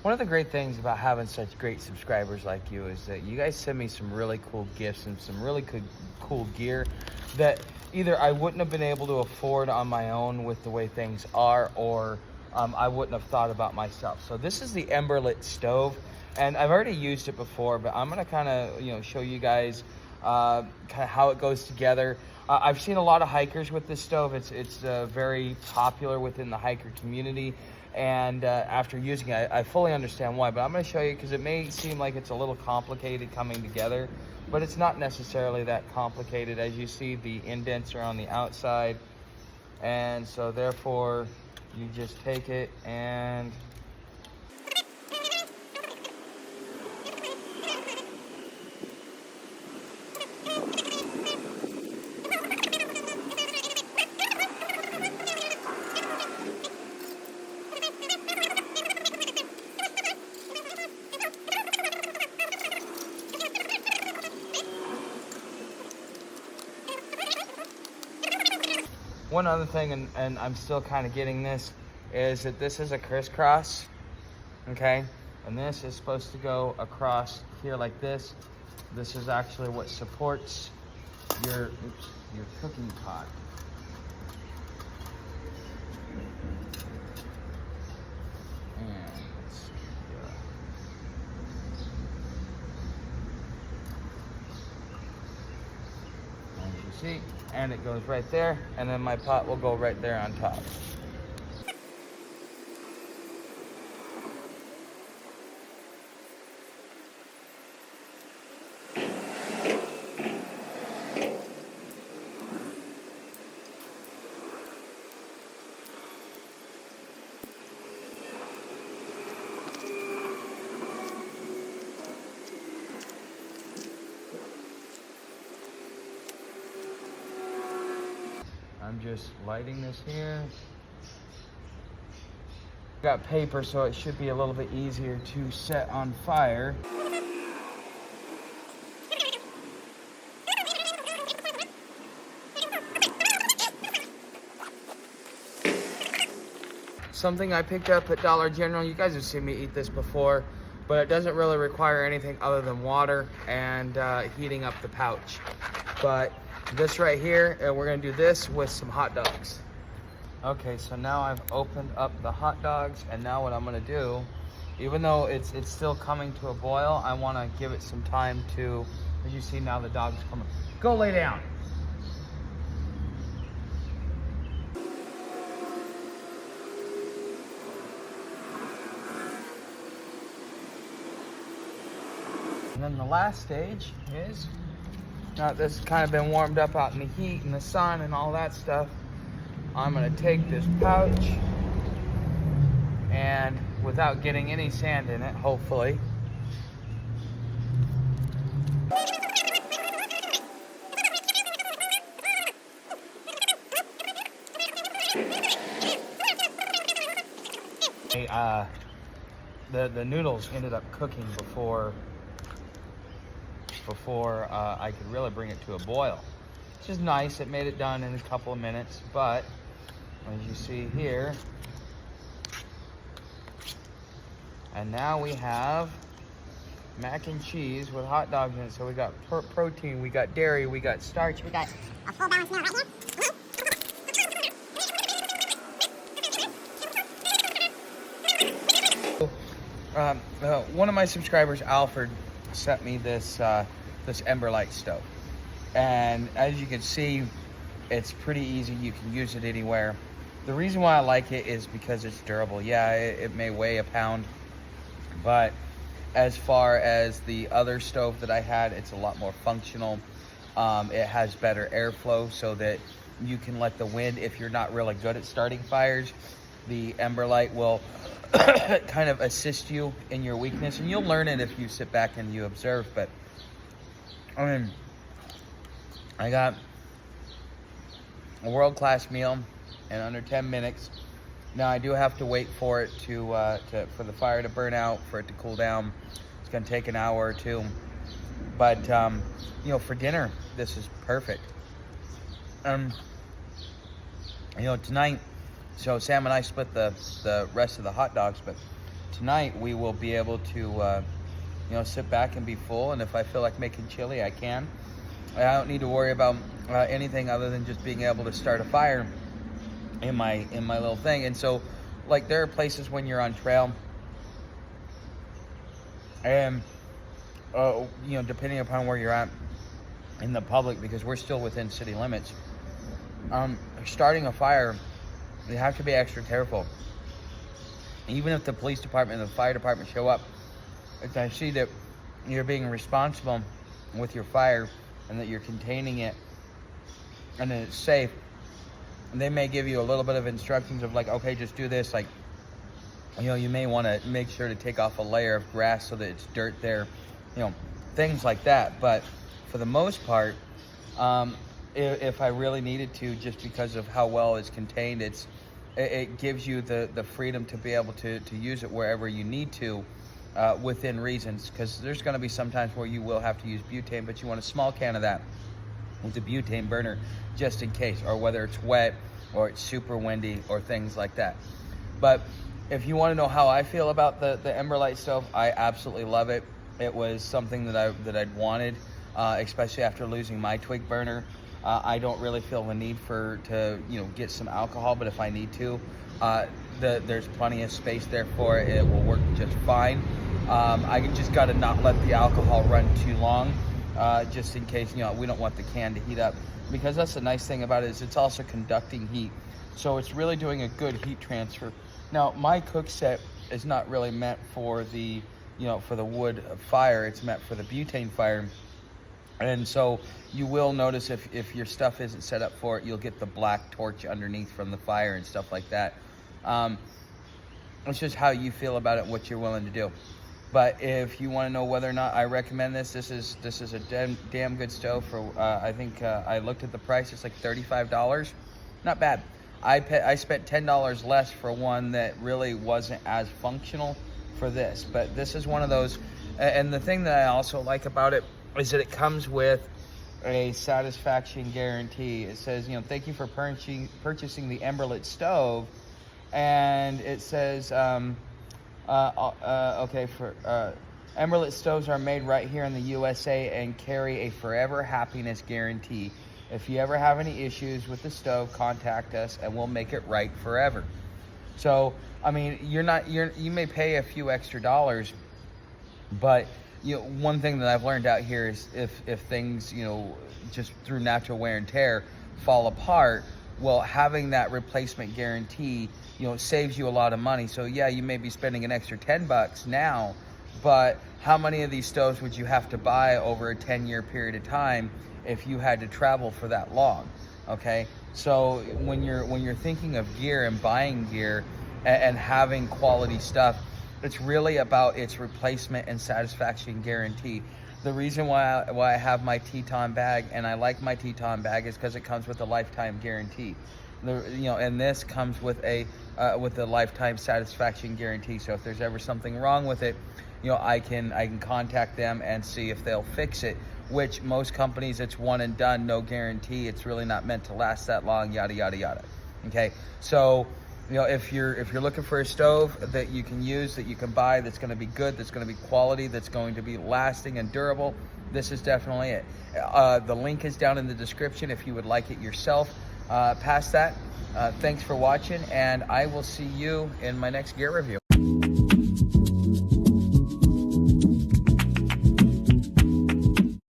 One of the great things about having such great subscribers like you is that you guys send me some really cool gifts and some really cool gear that either I wouldn't have been able to afford on my own with the way things are, or I wouldn't have thought about myself. So this is the Emberlit stove, and I've already used it before, but I'm gonna kind of show you guys kind of how it goes together. I've seen a lot of hikers with this stove. It's very popular within the hiker community. And after using it, I fully understand why, but I'm going to show you because it may seem like it's a little complicated coming together, but it's not necessarily that complicated. As you see, the indents are on the outside, and so therefore you just take it and one other thing, and I'm still kind of getting this, is that this is a crisscross, okay? And this is supposed to go across here like this. This is actually what supports your cooking pot. And let's see here. As you see, and it goes right there, and then my pot will go right there on top. I'm just lighting this here. Got paper, so it should be a little bit easier to set on fire. Something I picked up at Dollar General. You guys have seen me eat this before, but it doesn't really require anything other than water and heating up the pouch. But this right here, and we're gonna do this with some hot dogs. Okay, so now I've opened up the hot dogs, and now what I'm gonna do, even though it's still coming to a boil, I wanna give it some time to, as you see now the dog's coming. Go lay down. And then the last stage is, now this has kind of been warmed up out in the heat and the sun and all that stuff. I'm gonna take this pouch and, without getting any sand in it, hopefully, the noodles ended up cooking before I could really bring it to a boil, which is nice. It made it done in a couple of minutes, but as you see here, and now we have mac and cheese with hot dogs in it. So we got protein, we got dairy, we got starch, we got a full balanced meal right here. One of my subscribers, Alfred, sent me this this Emberlit stove, and as you can see, it's pretty easy. You can use it anywhere. The reason why I like it is because it's durable. Yeah, it may weigh a pound, but as far as the other stove that I had, it's a lot more functional. It has better airflow so that you can let the wind, if you're not really good at starting fires, the Emberlit will kind of assist you in your weakness, and you'll learn it if you sit back and you observe. But I mean, I got a world-class meal in under 10 minutes. Now I do have to wait for it for the fire to burn out, for it to cool down. It's gonna take an hour or two, but you know, for dinner this is perfect. You know, tonight, so Sam and I split the rest of the hot dogs, but tonight we will be able to sit back and be full, and if I feel like making chili, I can. I don't need to worry about anything other than just being able to start a fire in my little thing. And so, like, there are places when you're on trail, and depending upon where you're at in the public, because we're still within city limits, starting a fire, you have to be extra careful. Even if the police department and the fire department show up, if I see that you're being responsible with your fire and that you're containing it and that it's safe, they may give you a little bit of instructions of like, okay, just do this. Like, you may want to make sure to take off a layer of grass so that it's dirt there, things like that. But for the most part, if I really needed to, just because of how well it's contained, it gives you the freedom to be able to use it wherever you need to, within reasons, because there's going to be some times where you will have to use butane, but you want a small can of that with a butane burner just in case, or whether it's wet or it's super windy or things like that. But if you want to know how I feel about the Emberlit stove, I absolutely love it. It was something that I'd wanted, especially after losing my twig burner. I don't really feel the need to get some alcohol, but if I need to, there's plenty of space there for it. It will work just fine. I just got to not let the alcohol run too long, just in case, we don't want the can to heat up, because that's the nice thing about it, is it's also conducting heat. So it's really doing a good heat transfer. Now, my cook set is not really meant for the, for the wood fire. It's meant for the butane fire. And so you will notice if your stuff isn't set up for it, you'll get the black torch underneath from the fire and stuff like that. It's just how you feel about it, what you're willing to do. But if you want to know whether or not I recommend this is a damn good stove. For I think I looked at the price; it's like $35. Not bad. I spent $10 less for one that really wasn't as functional for this, but this is one of those. And the thing that I also like about it is that it comes with a satisfaction guarantee. It says, thank you for purchasing the Emberlit stove, and it says, Emberlit stoves are made right here in the USA and carry a forever happiness guarantee. If you ever have any issues with the stove, contact us and we'll make it right forever. So, I mean, you may pay a few extra dollars, but one thing that I've learned out here is if things, just through natural wear and tear fall apart, well, having that replacement guarantee, saves you a lot of money. So yeah, you may be spending an extra $10 now, but how many of these stoves would you have to buy over a 10-year period of time if you had to travel for that long? Okay, so when you're thinking of gear and buying gear and having quality stuff, it's really about its replacement and satisfaction guarantee. The reason why I have my Teton bag, and I like my Teton bag, is because it comes with a lifetime guarantee. And this comes with a lifetime satisfaction guarantee. So if there's ever something wrong with it, I can contact them and see if they'll fix it. Which most companies, it's one and done, no guarantee. It's really not meant to last that long. Yada yada yada. Okay, so if you're looking for a stove that you can use, that you can buy, that's going to be good, that's going to be quality, that's going to be lasting and durable, this is definitely it. The link is down in the description if you would like it yourself. Past that, thanks for watching, and I will see you in my next gear review.